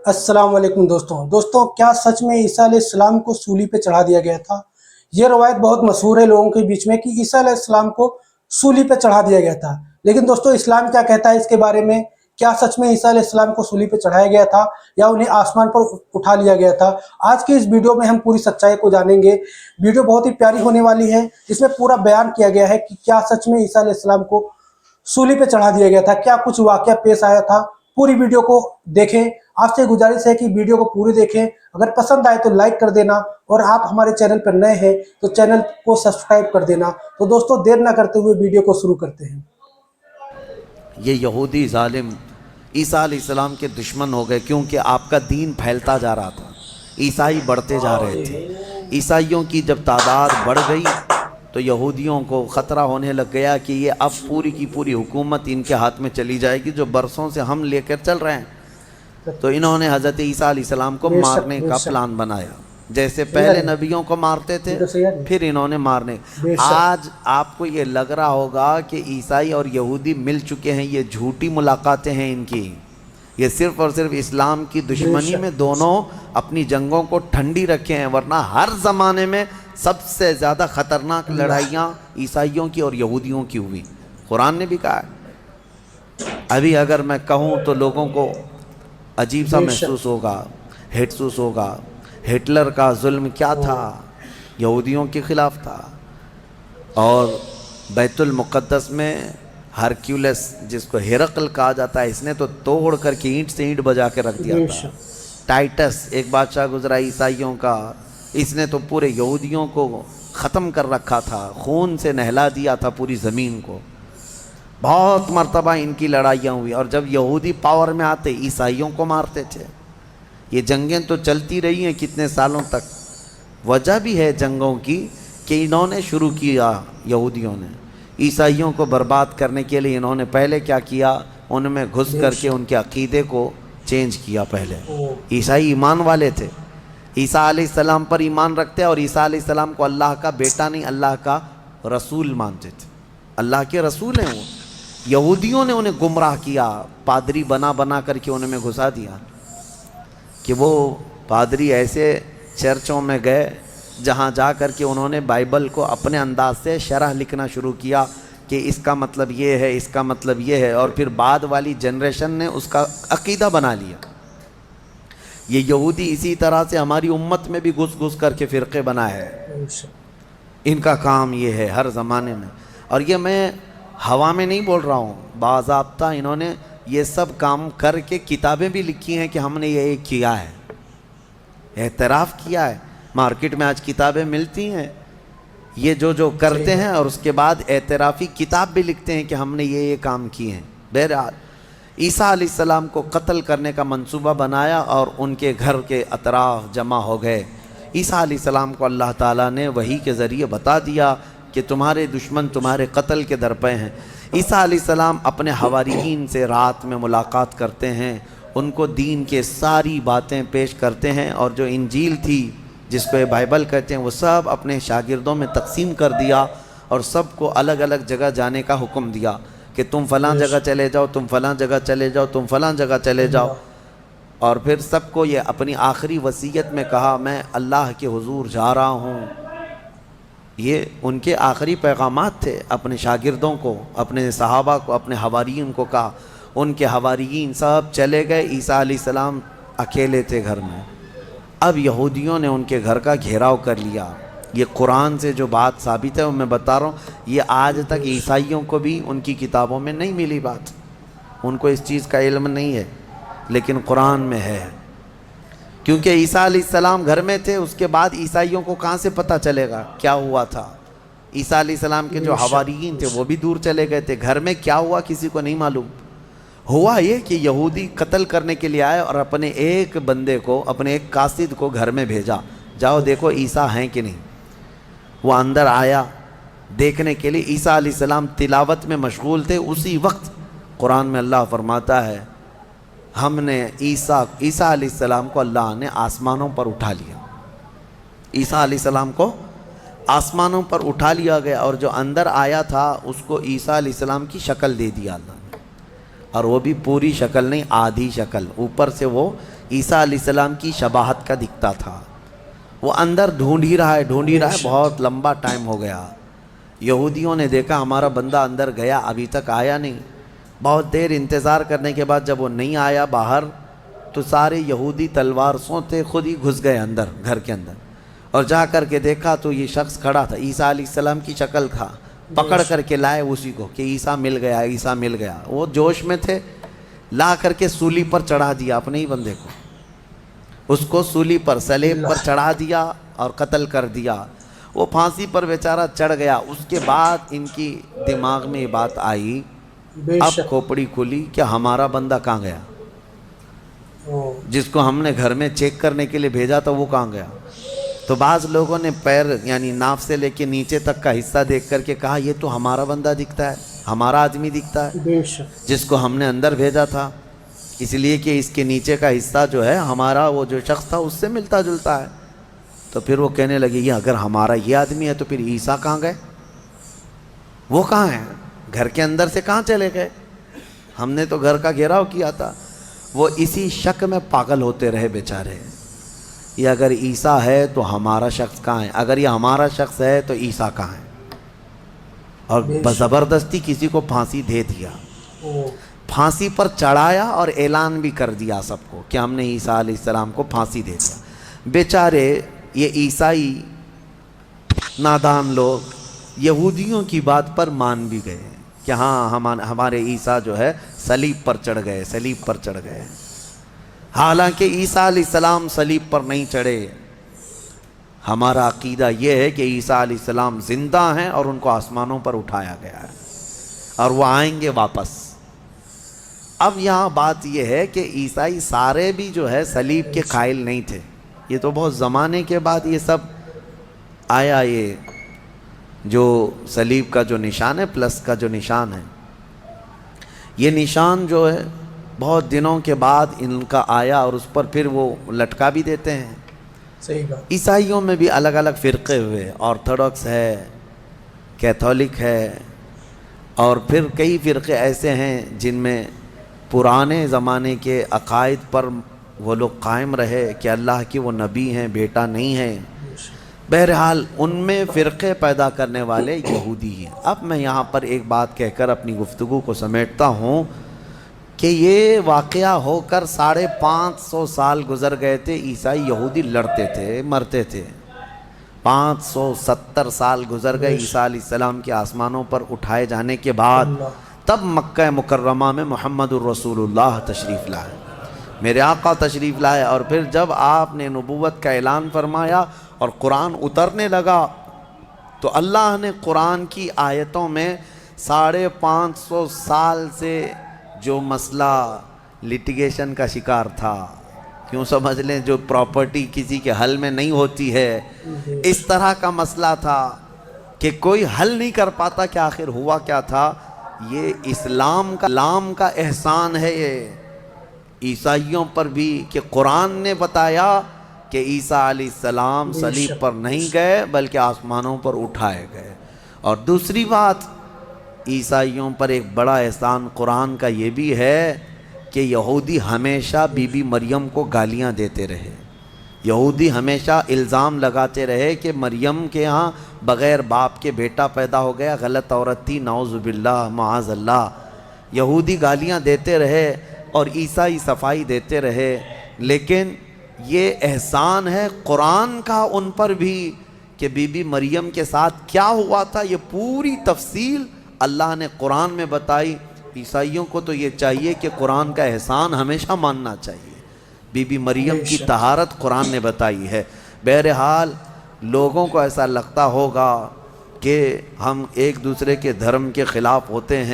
अस्सलाम वालेकुम दोस्तों क्या सच में ईसा अलैहिस्सलाम को सूली पे चढ़ा दिया गया था। ये रवायत बहुत मशहूर है लोगों के बीच में कि ईसा अलैहिस्सलाम को सूली पे चढ़ा दिया गया था। लेकिन दोस्तों इस्लाम क्या कहता है इसके बारे में? क्या सच में ईसा अलैहिस्सलाम को सूली पे चढ़ाया गया था या उन्हें आसमान पर उठा लिया गया था? आज की इस वीडियो में हम पूरी सच्चाई को जानेंगे। वीडियो बहुत ही प्यारी होने वाली है। इसमें पूरा बयान किया गया है कि क्या सच में ईसा अलैहिस्सलाम को सूली पे चढ़ा दिया गया था, क्या कुछ वाकया पेश आया था। पूरी वीडियो को देखें। आपसे गुजारिश है कि वीडियो को पूरी देखें। अगर पसंद आए तो लाइक कर देना और आप हमारे चैनल पर नए हैं तो चैनल को सब्सक्राइब कर देना। तो दोस्तों देर ना करते हुए वीडियो को शुरू करते हैं। ये यहूदी जालिम ईसा अलैहिस्सलाम के दुश्मन हो गए क्योंकि आपका दीन फैलता जा रहा था, ईसाई बढ़ते जा रहे थे। ईसाइयों की जब तादाद बढ़ गई तो यहूदियों को ख़तरा होने लग गया कि ये अब पूरी की पूरी हुकूमत इनके हाथ में चली जाएगी जो बरसों से हम लेकर चल रहे हैं। तो इन्होंने हज़रत ईसा अलैहिस्सलाम को मारने का प्लान बनाया। जैसे पहले नबियों को मारते थे फिर इन्होंने मारने। आज आपको ये लग रहा होगा कि ईसाई और यहूदी मिल चुके हैं, ये झूठी मुलाकातें हैं इनकी। ये सिर्फ़ और सिर्फ इस्लाम की दुश्मनी में दोनों अपनी जंगों को ठंडी रखे हैं, वरना हर ज़माने में सबसे ज़्यादा ख़तरनाक लड़ाइयाँ ईसाइयों की और यहूदियों की हुई। कुरान ने भी कहा है। अभी अगर मैं कहूँ तो लोगों को अजीब सा महसूस होगा। हिटलर का जुल्म क्या था, यहूदियों के ख़िलाफ़ था। और बैतुल मुक़द्दस में हरक्यूलस जिसको हिरकल कहा जाता है, इसने तो तोड़ करके ईंट से ईंट बजा के रख दिया था। टाइटस एक बादशाह गुजरा ईसाइयों का, इसने तो पूरे यहूदियों को ख़त्म कर रखा था, खून से नहला दिया था पूरी ज़मीन को। बहुत मर्तबा इनकी लड़ाइयाँ हुई और जब यहूदी पावर में आते ईसाइयों को मारते थे। ये जंगें तो चलती रही हैं कितने सालों तक। वजह भी है जंगों की कि इन्होंने शुरू किया, यहूदियों ने ईसाइयों को बर्बाद करने के लिए। इन्होंने पहले क्या किया, उनमें घुस करके उनके अक़ीदे को चेंज किया। पहले ईसाई ईमान वाले थे, ईसा अलैहिस्सलाम पर ईमान रखते और ईसा अलैहिस्सलाम को अल्लाह का बेटा नहीं अल्लाह का रसूल मानते थे। अल्लाह के रसूल हैं वो। यहूदियों ने उन्हें गुमराह किया, पादरी बना बना करके उनमें घुसा दिया कि वो पादरी ऐसे चर्चों में गए जहाँ जा कर के उन्होंने बाइबल को अपने अंदाज से शरह लिखना शुरू किया कि इसका मतलब ये है, इसका मतलब ये है। और फिर बाद वाली जनरेशन ने उसका अकीदा बना लिया। ये यहूदी इसी तरह से हमारी उम्मत में भी घुस घुस करके फ़िरक़े बनाए हैं। इनका काम ये है हर ज़माने में। और ये मैं हवा में नहीं बोल रहा हूँ, बाज़ाब्ता इन्होंने ये सब काम करके किताबें भी लिखी हैं कि हमने ये किया है, एतराफ़ किया है। मार्केट में आज किताबें मिलती हैं ये जो करते हैं और उसके बाद एतराफ़ी किताब भी लिखते हैं कि हमने ये काम किए हैं। बहरहाल ईसा अलैहिस्सलाम को कत्ल करने का मंसूबा बनाया और उनके घर के अतराफ़ जमा हो गए। ईसा अलैहिस्सलाम को अल्लाह ताला ने वही के ज़रिए बता दिया कि तुम्हारे दुश्मन तुम्हारे कत्ल के दर पे हैं। ईसा अलैहिस्सलाम अपने हवारियीन से रात में मुलाकात करते हैं, उनको दीन के सारी बातें पेश करते हैं और जो इंजील थी जिसको ये बाइबल कहते हैं वो सब अपने शागिर्दों में तकसीम कर दिया और सबको अलग अलग जगह जाने का हुक्म दिया कि तुम फ़लाँ जगह चले जाओ, तुम फ़लाँ जगह चले जाओ, तुम फ़लाँ जगह चले जाओ। और फिर सबको ये अपनी आखिरी वसीयत में कहा मैं अल्लाह के हुजूर जा रहा हूँ। ये उनके आखिरी पैगामात थे अपने शागिर्दों को, अपने सहाबा को, अपने हवारियीन को कहा। उनके हवारियीन सब चले गए, ईसा अलैहिस्सलाम अकेले थे घर में। अब यहूदियों ने उनके घर का घेराव कर लिया। ये कुरान से जो बात साबित है वो मैं बता रहा हूँ, ये आज तक ईसाइयों को भी उनकी किताबों में नहीं मिली बात। उनको इस चीज़ का इल्म नहीं है, लेकिन कुरान में है। क्योंकि ईसा अलैहिस्सलाम घर में थे, उसके बाद ईसाइयों को कहाँ से पता चलेगा क्या हुआ था। ईसा अलैहिस्सलाम के जो हवारियीन थे वो भी दूर चले गए थे। घर में क्या हुआ किसी को नहीं मालूम। हुआ ये कि यहूदी कत्ल करने के लिए आए और अपने एक बंदे को, अपने एक कासिद को घर में भेजा, जाओ देखो ईसा हैं कि नहीं। वो अंदर आया देखने के लिए। ईसा अलैहिस्सलाम तिलावत में मशगूल थे। उसी वक्त कुरान में अल्लाह फरमाता है हमने ईसा अलैहिस्सलाम को अल्लाह ने आसमानों पर उठा लिया। ईसा अलैहिस्सलाम को आसमानों पर उठा लिया गया और जो अंदर आया था उसको ईसा अलैहिस्सलाम की शक्ल दे दिया अल्लाह ने। और वो भी पूरी शक्ल नहीं, आधी शक्ल। ऊपर से वो عیسیٰ علیہ السلام کی شباہت کا دکھتا تھا. وہ اندر ڈھونڈ ہی رہا ہے, بہت لمبا ٹائم ہو گیا. یہودیوں نے دیکھا ہمارا بندہ اندر گیا, ابھی تک آیا نہیں. بہت دیر انتظار کرنے کے بعد جب وہ نہیں آیا باہر, تو سارے یہودی تلوار سوتے خود ہی گھس گئے اندر, گھر کے اندر. اور جا کر کے دیکھا تو یہ شخص کھڑا تھا, عیسیٰ علیہ السلام کی شکل تھا. پکڑ کر کے لائے اسی کو کہ عیسیٰ مل گیا, عیسیٰ مل گیا. وہ جوش میں تھے, لا کر کے سولی پر چڑھا دیا اپنے ہی بندے کو. اس کو سولی پر, صلیب پر چڑھا دیا اور قتل کر دیا. وہ پھانسی پر بیچارہ چڑھ گیا. اس کے بعد ان کی دماغ میں یہ بات آئی, اب کھوپڑی کھلی کہ ہمارا بندہ کہاں گیا, جس کو ہم نے گھر میں چیک کرنے کے لیے بھیجا تھا وہ کہاں گیا. تو بعض لوگوں نے پیر یعنی ناف سے لے کے نیچے تک کا حصہ دیکھ کر کے کہا یہ تو ہمارا بندہ دکھتا ہے, ہمارا آدمی دکھتا ہے جس کو ہم نے اندر بھیجا تھا, اس لیے کہ اس کے نیچے کا حصہ جو ہے ہمارا وہ جو شخص تھا اس سے ملتا جلتا ہے. تو پھر وہ کہنے لگے یہ اگر ہمارا یہ آدمی ہے تو پھر عیسیٰ کہاں گئے, وہ کہاں ہیں, گھر کے اندر سے کہاں چلے گئے, ہم نے تو گھر کا گھیراؤ کیا تھا. وہ اسی شک میں پاگل ہوتے رہے بیچارے. یہ اگر عیسیٰ ہے تو ہمارا شخص کہاں ہے, اگر یہ ہمارا شخص ہے تو عیسیٰ کہاں ہے. اور زبردستی کسی کو پھانسی دے دیا, پھانسی پر چڑھایا اور اعلان بھی کر دیا سب کو کہ ہم نے عیسیٰ علیہ السلام کو پھانسی دے دیا. بیچارے یہ عیسائی نادان لوگ یہودیوں کی بات پر مان بھی گئے کہ ہاں ہمارے عیسیٰ جو ہے صلیب پر چڑھ گئے, صلیب پر چڑھ گئے. حالانکہ عیسیٰ علیہ السلام صلیب پر نہیں چڑھے. ہمارا عقیدہ یہ ہے کہ عیسیٰ علیہ السلام زندہ ہیں اور ان کو آسمانوں پر اٹھایا گیا ہے اور وہ آئیں گے واپس. اب یہاں بات یہ ہے کہ عیسائی سارے بھی جو ہے صلیب کے قائل نہیں تھے. یہ تو بہت زمانے کے بعد یہ سب آیا, یہ جو صلیب کا جو نشان ہے پلس کا جو نشان ہے, یہ نشان جو ہے بہت دنوں کے بعد ان کا آیا اور اس پر پھر وہ لٹکا بھی دیتے ہیں. صحیح بات. عیسائیوں میں بھی الگ الگ فرقے ہوئے, آرتھوڈکس ہے, کیتھولک ہے, اور پھر کئی فرقے ایسے ہیں جن میں پرانے زمانے کے عقائد پر وہ لوگ قائم رہے کہ اللہ کی وہ نبی ہیں, بیٹا نہیں ہے. بہرحال ان میں فرقے پیدا کرنے والے یہودی ہیں. اب میں یہاں پر ایک بات کہہ کر اپنی گفتگو کو سمیٹتا ہوں کہ یہ واقعہ ہو کر 550 سال گزر گئے تھے. عیسائی یہودی لڑتے تھے, مرتے تھے. 570 سال گزر گئے عیسیٰ علیہ السلام کے آسمانوں پر اٹھائے جانے کے بعد. تب مکہ مکرمہ میں محمد الرسول اللہ تشریف لائے, میرے آقا تشریف لائے. اور پھر جب آپ نے نبوت کا اعلان فرمایا اور قرآن اترنے لگا تو اللہ نے قرآن کی آیتوں میں 550 سال سے جو مسئلہ لٹیگیشن کا شکار تھا, کیوں سمجھ لیں جو پراپرٹی کسی کے حل میں نہیں ہوتی ہے, اس طرح کا مسئلہ تھا کہ کوئی حل نہیں کر پاتا کہ آخر ہوا کیا تھا. یہ اسلام کا احسان ہے یہ عیسائیوں پر بھی کہ قرآن نے بتایا کہ عیسیٰ علیہ السلام صلیب پر نہیں گئے بلکہ آسمانوں پر اٹھائے گئے. اور دوسری بات, عیسائیوں پر ایک بڑا احسان قرآن کا یہ بھی ہے کہ یہودی ہمیشہ بی بی مریم کو گالیاں دیتے رہے. یہودی ہمیشہ الزام لگاتے رہے کہ مریم کے ہاں بغیر باپ کے بیٹا پیدا ہو گیا, غلط عورت تھی, نعوذ باللہ معاذ اللہ. یہودی گالیاں دیتے رہے اور عیسائی صفائی دیتے رہے. لیکن یہ احسان ہے قرآن کا ان پر بھی کہ بی بی مریم کے ساتھ کیا ہوا تھا, یہ پوری تفصیل اللہ نے قرآن میں بتائی. عیسائیوں کو تو یہ چاہیے کہ قرآن کا احسان ہمیشہ ماننا چاہیے. بی بی مریم کی طہارت قرآن نے بتائی ہے. بہرحال لوگوں کو ایسا لگتا ہوگا کہ ہم ایک دوسرے کے دھرم کے خلاف ہوتے ہیں.